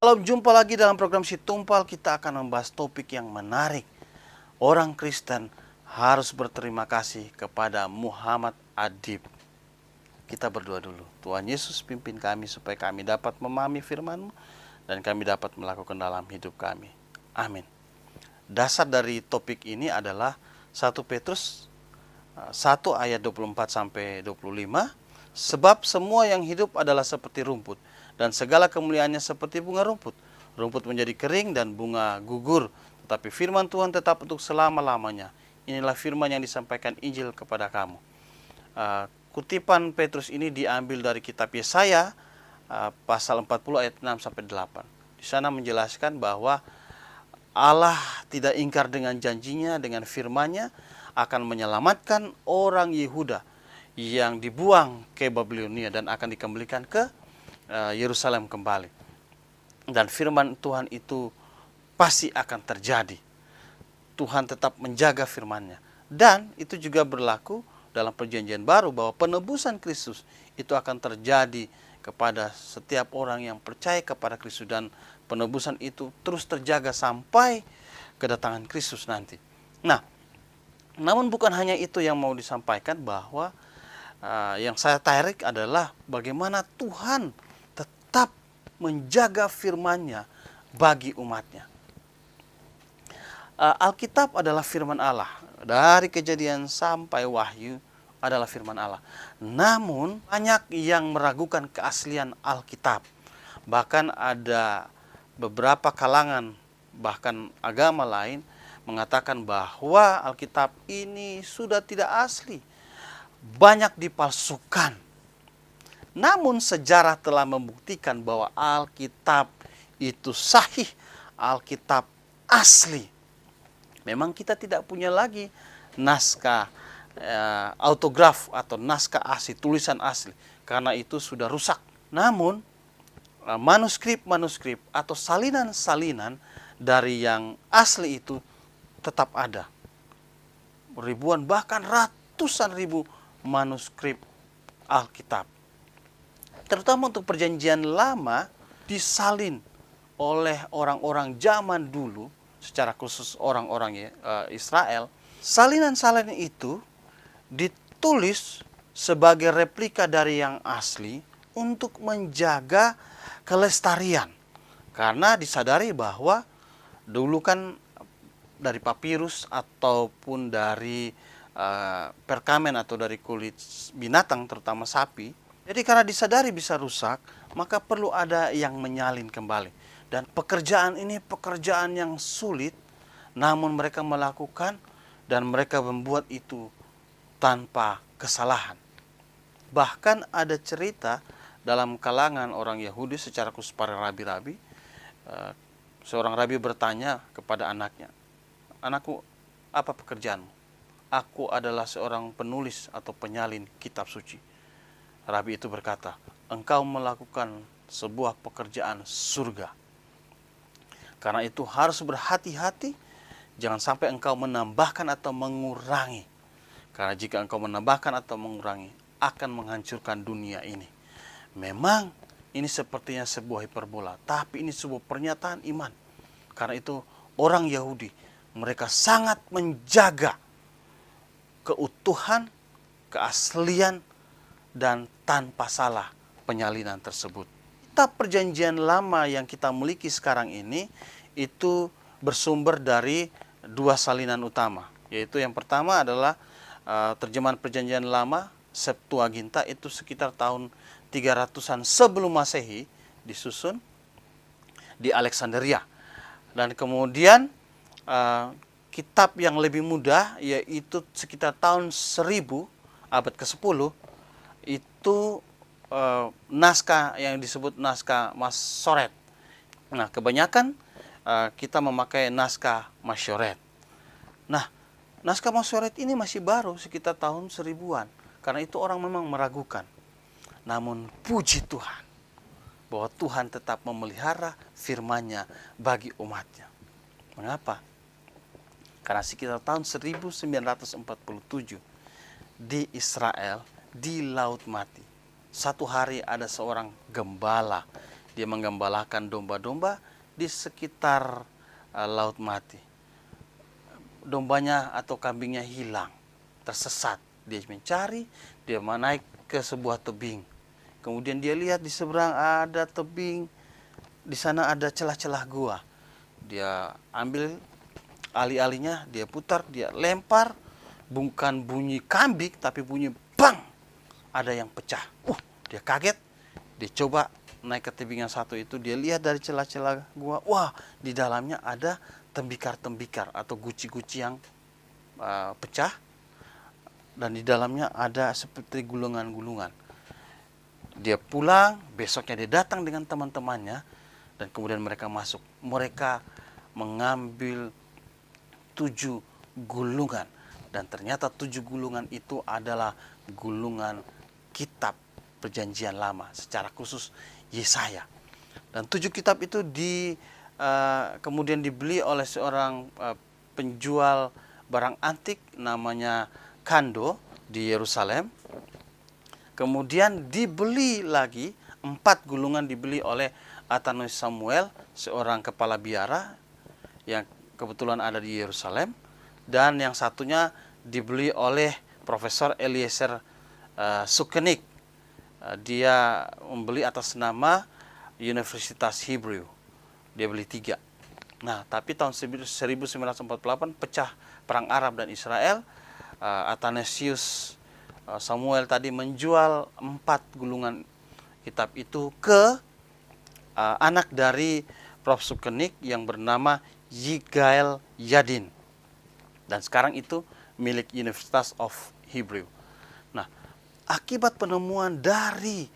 Kalau jumpa lagi dalam program Si Tumpal, kita akan membahas topik yang menarik. Orang Kristen harus berterima kasih kepada Muhammad Adib. Kita berdoa dulu. Tuhan Yesus, pimpin kami supaya kami dapat memahami firman-Mu dan kami dapat melakukan dalam hidup kami. Amin. Dasar dari topik ini adalah 1 Petrus 1 ayat 24 sampai 25. Sebab semua yang hidup adalah seperti rumput, dan segala kemuliaannya seperti bunga rumput. Rumput menjadi kering dan bunga gugur, tetapi firman Tuhan tetap untuk selama-lamanya. Inilah firman yang disampaikan Injil kepada kamu. Kutipan Petrus ini diambil dari kitab Yesaya pasal 40 ayat 6 sampai 8. Di sana menjelaskan bahwa Allah tidak ingkar dengan janjinya, dengan firman-Nya akan menyelamatkan orang Yehuda yang dibuang ke Babilonia dan akan dikembalikan ke Yerusalem kembali. Dan firman Tuhan itu pasti akan terjadi. Tuhan tetap menjaga firman-Nya. Dan itu juga berlaku dalam perjanjian baru bahwa penebusan Kristus itu akan terjadi kepada setiap orang yang percaya kepada Kristus, dan penebusan itu terus terjaga sampai kedatangan Kristus nanti. Nah, namun bukan hanya itu yang mau disampaikan, bahwa yang saya tarik adalah bagaimana Tuhan tetap menjaga firman-Nya bagi umatnya. Alkitab adalah firman Allah. Dari Kejadian sampai Wahyu adalah firman Allah. Namun banyak yang meragukan keaslian Alkitab. Bahkan ada beberapa kalangan, bahkan agama lain, mengatakan bahwa Alkitab ini sudah tidak asli, banyak dipalsukan. Namun sejarah telah membuktikan bahwa Alkitab itu sahih, Alkitab asli. Memang kita tidak punya lagi naskah autograf atau naskah asli, tulisan asli, karena itu sudah rusak. Namun manuskrip atau salinan-salinan dari yang asli itu tetap ada. Ribuan bahkan ratusan ribu manuskrip Alkitab, terutama untuk perjanjian lama, disalin oleh orang-orang zaman dulu, secara khusus orang-orang Israel. Salinan-salinan itu ditulis sebagai replika dari yang asli untuk menjaga kelestarian, karena disadari bahwa dulu kan dari papirus ataupun dari perkamen atau dari kulit binatang, terutama sapi. Jadi karena disadari bisa rusak, maka perlu ada yang menyalin kembali. Dan pekerjaan ini pekerjaan yang sulit, namun mereka melakukan dan mereka membuat itu tanpa kesalahan. Bahkan ada cerita dalam kalangan orang Yahudi, secara khusus para rabi-rabi, seorang rabi bertanya kepada anaknya, "Anakku, apa pekerjaanmu?" "Aku adalah seorang penulis atau penyalin kitab suci." Rabi itu berkata, "Engkau melakukan sebuah pekerjaan surga. Karena itu harus berhati-hati, jangan sampai engkau menambahkan atau mengurangi. Karena jika engkau menambahkan atau mengurangi, akan menghancurkan dunia ini." Memang ini sepertinya sebuah hiperbola, tapi ini sebuah pernyataan iman. Karena itu orang Yahudi, mereka sangat menjaga keutuhan, keaslian, dan tanpa salah penyalinan tersebut. Kitab Perjanjian Lama yang kita miliki sekarang ini itu bersumber dari dua salinan utama, yaitu yang pertama adalah terjemahan Perjanjian Lama Septuaginta, itu sekitar tahun 300-an sebelum Masehi disusun di Alexandria. Dan kemudian kitab yang lebih muda, yaitu sekitar tahun 1000, abad ke-10, itu naskah yang disebut naskah Masoret. Nah, kebanyakan kita memakai naskah Masyoret. Nah, naskah Masoret ini masih baru, sekitar tahun 1000-an. Karena itu orang memang meragukan. Namun puji Tuhan, bahwa Tuhan tetap memelihara firman-Nya bagi umatnya. Mengapa? Karena sekitar tahun 1947 di Israel, di Laut Mati, satu hari ada seorang gembala Dia menggembalakan domba-domba di sekitar Laut Mati. Dombanya atau kambingnya hilang, tersesat. Dia mencari, dia naik ke sebuah tebing. Kemudian dia lihat di seberang ada tebing, di sana ada celah-celah gua. Dia ambil ali-alinya, dia putar, dia lempar, bukan bunyi kambing tapi bunyi bang, ada yang pecah. Dia kaget, dia coba naik ke tebing yang satu itu, dia lihat dari celah-celah gua, wah, di dalamnya ada tembikar-tembikar atau guci-guci yang pecah, dan di dalamnya ada seperti gulungan-gulungan. Dia pulang, besoknya dia datang dengan teman-temannya, dan kemudian mereka masuk. Mereka mengambil 7 gulungan, dan ternyata 7 gulungan itu adalah gulungan kitab Perjanjian Lama, secara khusus Yesaya. Dan 7 kitab itu kemudian dibeli oleh seorang penjual barang antik namanya Kando di Yerusalem. Kemudian dibeli lagi, 4 gulungan dibeli oleh Athanasius Samuel, seorang kepala biara yang kebetulan ada di Yerusalem. Dan yang satunya dibeli oleh Profesor Eliezer Sukenik. Dia membeli atas nama Universitas Hebrew. Dia beli 3. Nah, tapi tahun 1948 pecah perang Arab dan Israel. Athanasius Samuel tadi menjual 4 gulungan kitab itu ke anak dari Prof. Sukenik yang bernama Yigael Yadin. Dan sekarang itu milik Universitas of Hebrew. Nah, akibat penemuan dari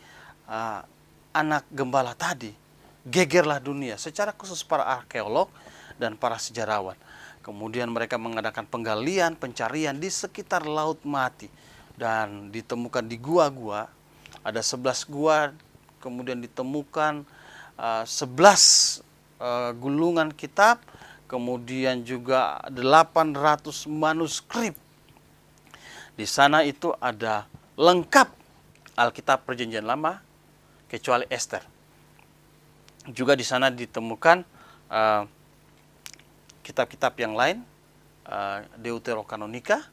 anak gembala tadi, gegerlah dunia, secara khusus para arkeolog dan para sejarawan. Kemudian mereka mengadakan penggalian, pencarian di sekitar Laut Mati. Dan ditemukan di gua-gua, ada 11 gua, kemudian ditemukan 11 gulungan kitab, kemudian juga 800 manuskrip. Di sana itu ada lengkap Alkitab Perjanjian Lama, kecuali Ester. Juga di sana ditemukan kitab-kitab yang lain, Deuterokanonika,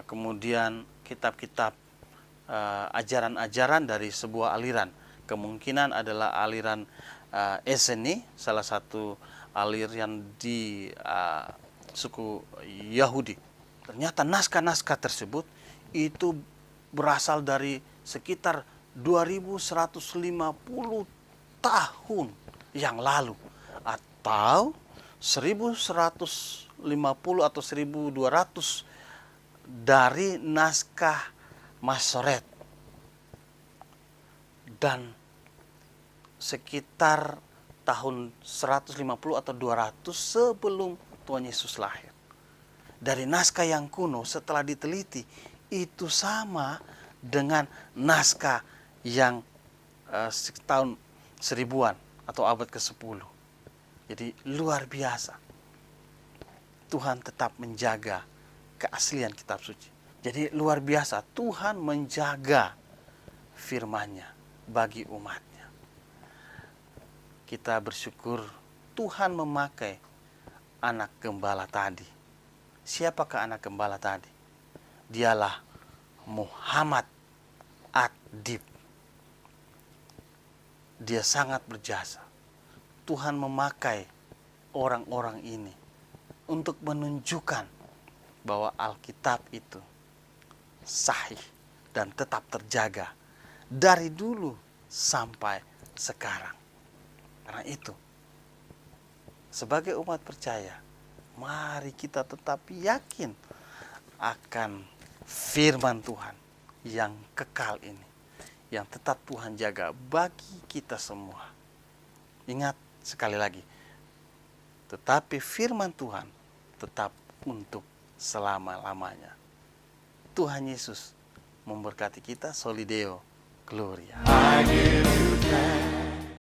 kemudian kitab-kitab ajaran-ajaran dari sebuah aliran. Kemungkinan adalah aliran Esseni, salah satu aliran di suku Yahudi. Ternyata naskah-naskah tersebut itu berasal dari sekitar 2150 tahun yang lalu, atau 1150 atau 1200 dari naskah Masoret, dan sekitar tahun 150 atau 200 sebelum Tuhan Yesus lahir. Dari naskah yang kuno setelah diteliti itu sama dengan naskah yang tahun 1000-an atau abad ke-10. Jadi luar biasa. Tuhan tetap menjaga keaslian kitab suci. Jadi luar biasa, Tuhan menjaga firman-Nya bagi umat-Nya. Kita bersyukur Tuhan memakai anak gembala tadi. Siapakah anak gembala tadi? Dialah Muhammad Ad-Dib. Dia sangat berjasa. Tuhan memakai orang-orang ini untuk menunjukkan bahwa Alkitab itu sahih dan tetap terjaga dari dulu sampai sekarang. Karena itu, sebagai umat percaya, mari kita tetap yakin akan firman Tuhan yang kekal ini, yang tetap Tuhan jaga bagi kita semua. Ingat sekali lagi, tetapi firman Tuhan tetap untuk selama-lamanya. Tuhan Yesus memberkati kita. Solideo Gloria. I give you thanks.